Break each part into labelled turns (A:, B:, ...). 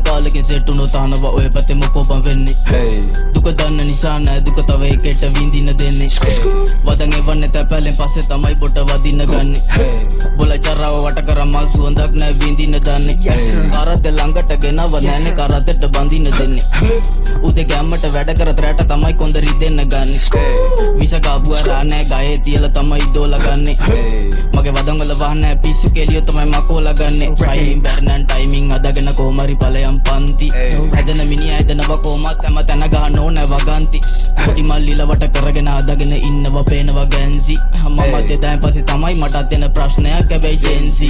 A: කාලෙකින් සෙට්ටුණු තානවා ඔය පැත්තේ මොකෝ බං වෙන්නේ දුක දන්න නිසා නෑ දුක තව එකට විඳින්න දෙන්නේ වදන් එවන්නේ තැපැලෙන් පස්සේ තමයි බොට වදින්න ගන්නේ බොල චරාව වට කර මල් සුවඳක් නෑ විඳින්න දන්නේ කරත් ළඟට ගෙනව නෑනේ කරතට බඳින්න දෙන්නේ උදේ ගැම්මට වැඩ කර තරට තමයි කොන්ද රිදෙන්න ගන්නේ විස කාපුවා නෑ ගයේ තියලා තමයි දෝලා ගන්නේ මගේ වදන් වල වහන්නේ පිස්සු කෙලියෝ තමයි මකෝලා ගන්නේ ටයිමින් බර්නන් ටයිමින් අදගෙන කොමරි ඵලයන් පන්ති හැදෙන මිනිහ හැදෙනව කොමත් හැම තැන ගහන්න ඕන වගන්ති පොඩි මල්ලිල වට කරගෙන අදගෙන ඉන්නව පේනවා ගැන්සි මම දෙදාන් පස්සේ තමයි මටත් එන ප්‍රශ්නයක් හැබැයි ජෙන්සි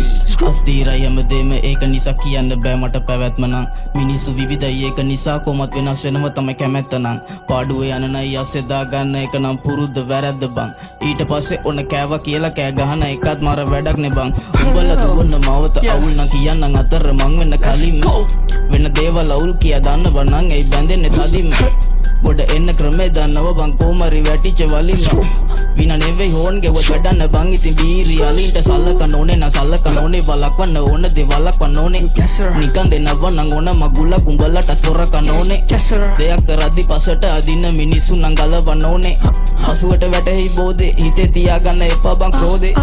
A: අස්තිරයි හැමදේම ඒක නිසා කියන්න බෑ මට පැවැත්ම නම් මිනිස්සු විවිධයි ඒක නිසා කොමත් වෙනස් වෙනව තමයි කැමැත්ත නම් පාඩුවේ යන නයි අස්සේ දා ගන්න එක නම් පුරුද්ද වැරද්ද බං ඊට පස්සේ ඔන්න කෑවා කියලා කෑ ගහන එකත් මාර වැඩක් නේ බං උඹලා දුවන්න මාවත අවුල් නම් කියන්නම් අතර මං වෙන්න කලින් වෙන දේවල් අවුල් කියා දන්නව නම් ඒ බැඳෙන්නේ තදින්ම ගොඩ එන්න ක්‍රමේ දන්නව බං කොමරි වැටිච්ච වලින් වින නෙවෙයි හෝන් ගෙවත් වැඩන්න බං ඉතින් බීරි අලින්ට සල්ලකන්න ඕනේ නා සල්ලකන්න ඕනේ බලක්වන්න ඕන දේවල්ක් වන්න ඕනේ නිකන් දෙනව නම් ඕන මගුලක් උඹලට තොරකන්න ඕනේ දෙයක් කරද්දි පසට අදින්න මිනිස්සු නම් ගලවන්න ඕනේ හසුවට වැටෙයි බෝදේ හිතේ තියාගන්න එපා බං ක්‍රෝදේ